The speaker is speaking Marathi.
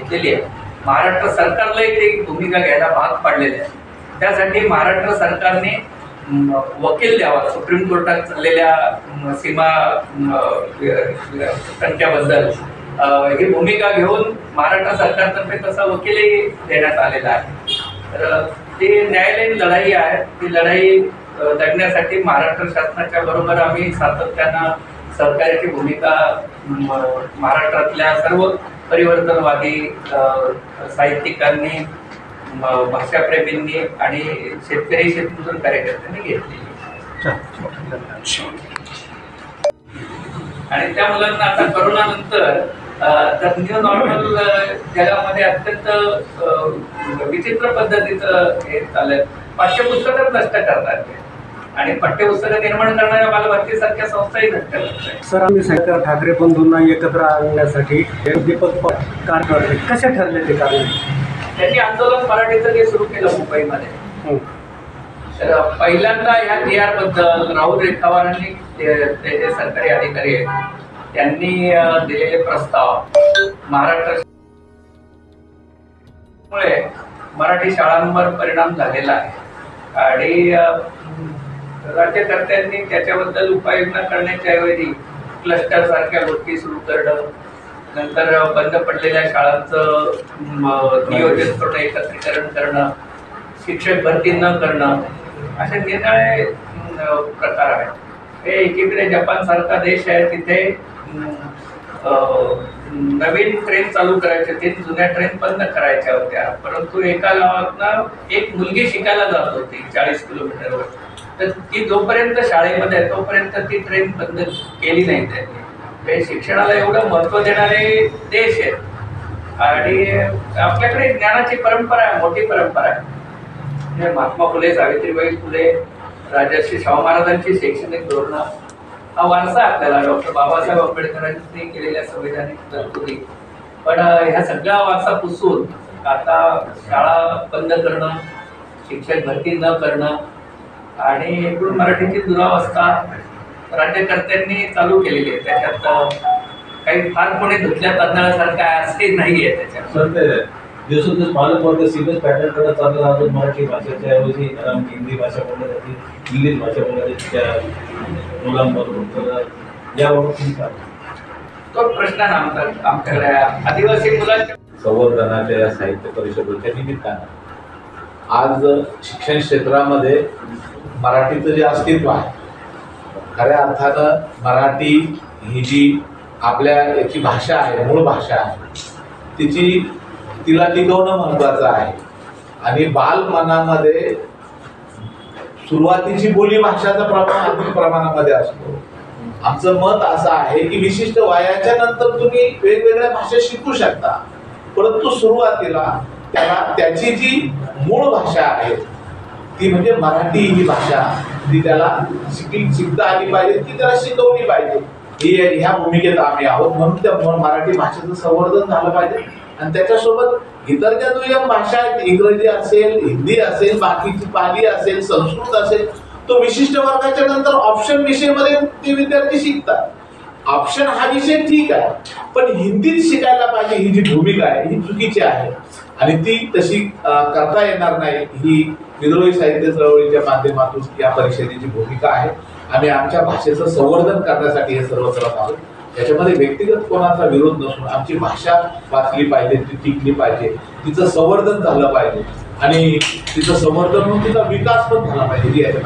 घेतलेली आहे. महाराष्ट्र सरकारलाही ते भूमिका घ्यायला भाग पाडलेले आहे. त्यासाठी महाराष्ट्र सरकारने वकील द्यावा सुप्रीम कोर्टात चाललेल्या सीमा तंट्याबद्दल ही भूमिका घेऊन महाराष्ट्र सरकारतर्फे तसा वकीलही देण्यात आलेला आहे. तर ती न्यायालयीन लढाई आहे. ती लढाई लढण्यासाठी महाराष्ट्र शासनाच्या बरोबर आम्ही सातत्यानं सहकार्याची भूमिका महाराष्ट्रातल्या सर्व परिवर्तनवादी साहित्यिकांनी, भाषाप्रेमींनी आणि शेतकरी शेतमजूर कार्यकर्त्यांनी घेतली. आणि त्या मुलांना आता करोनानंतर तर न्यू नॉर्मल जगामध्ये अत्यंत विचित्र पद्धतीचं हे चाललंय. पाठ्यपुस्तकच नष्ट करतात आणि पाठ्यपुस्तकं निर्माण करणाऱ्या बालभारतीसारख्या संस्थाही नष्ट करतात. सर, आम्ही सरकार ठाकरे बंधूंना एकत्र आणण्यासाठी दीपक कार्य करते. कसे ठरले ते कार्य? त्यांनी आंदोलन मराठीचं जे सुरू केलं मुंबईमध्ये, तर पहिल्यांदा ह्या TR बद्दल राहुल रेखावारांनी ते सरकारी अधिकारी आहेत त्यांनी दिलेले प्रस्ताव महाराष्ट्रामुळे मराठी शाळांवर परिणाम झालेला आहे आणि राज्यकर्त्यांनी त्याच्याबद्दल उपाययोजना करण्याच्या ऐवजी क्लस्टर सारख्या गोष्टी सुरू करणं, नंतर बंद पडलेल्या शाळांचं नियोजन करणं, एकत्रीकरण करणं, शिक्षक भरती न करणं, असे निराळे प्रकार आहेत. हे एकीकडे जपान सारखा देश आहे, तिथे नवीन ट्रेन चालू करायच्या, 3 जुन्या ट्रेन बंद करायच्या होत्या, परंतु एका गावातनं एक मुलगी शिकायला जात होती 40 किलोमीटरवर, तर ती जोपर्यंत शाळेमध्ये आहे तोपर्यंत ती ट्रेन बंद केली नाही त्यांनी. हे शिक्षणाला एवढं महत्त्व देणारे देश आहेत आणि आपल्याकडे ज्ञानाची परंपरा आहे, मोठी परंपरा आहे. महात्मा फुले, सावित्रीबाई फुले, राजर्षी शाहू महाराजांची शैक्षणिक धोरणं, हा वारसा आपल्याला डॉक्टर बाबासाहेब आंबेडकरांनी केलेल्या संविधानिक तरतुदी. पण ह्या सगळा वारसा पुसून आता शाळा बंद करणं, शिक्षक भरती न करणं आणि एकूण मराठीची दुरावस्था राज्यकर्त्यांनी चालू केलेली आहे. त्याच्यात काही फार कोणी धुतल्या तांदळासारखं आहे असे नाही आहे. त्याच्यात दिवसेंदिवस पालकवर्ग सिरियस पॅटर्न करत चालला जातो. मराठी भाषेच्या ऐवजी हिंदी भाषा बोलली जाते, इंग्लिश भाषा बोलली जाते त्या मुलांबरोबर. तर याबाबत तो प्रश्न आमच्याकडे आदिवासी मुलांच्या संवर्धनाच्या या साहित्य परिषदेच्या निमित्तानं आज शिक्षण क्षेत्रामध्ये मराठीचं जे अस्तित्व आहे, खऱ्या अर्थानं मराठी ही जी आपल्या याची भाषा आहे, मूळ भाषा आहे, तिला टिकवणं महत्त्वाचं आहे. आणि बालमनामध्ये सुरुवातीची बोली भाषाचा प्रमाण अधिक प्रमाणामध्ये असतो. आमचं मत असं आहे की विशिष्ट वयाच्या नंतर तुम्ही वेगवेगळ्या भाषा शिकू शकता, परंतु सुरुवातीला त्याला त्याची जी मूळ भाषा आहे ती म्हणजे मराठी ही भाषा ती त्याला शिकता आली पाहिजे, ती त्याला शिकवली पाहिजे. ह्या भूमिकेत आम्ही आहोत. म्हणून त्या मराठी भाषेचं संवर्धन झालं पाहिजे आणि त्याच्यासोबत इतर ज्या दुय्यम भाषा आहेत, इंग्रजी असेल, हिंदी असेल, बाकीची पाली असेल, संस्कृत असेल, तो विशिष्ट वर्गाच्या नंतर ऑप्शन विषयमध्ये ते विद्यार्थी शिकतात. ऑप्शन हा विषय ठीक आहे, पण हिंदीत शिकायला पाहिजे ही जी भूमिका आहे ही चुकीची आहे आणि ती तशी करता येणार नाही. ही विद्रोही साहित्य चळवळीच्या माध्यमातून या परिषदेची भूमिका आहे. आम्ही आमच्या भाषेचं संवर्धन करण्यासाठी हे सर्व करत आहोत. याच्यामध्ये व्यक्तिगत कोणाचा विरोध नसून आमची भाषा वाचली पाहिजे, ती टिकली पाहिजे, तिचं संवर्धन झालं पाहिजे आणि तिचं संवर्धन होऊन तिचा विकास पण झाला पाहिजे ही याच्या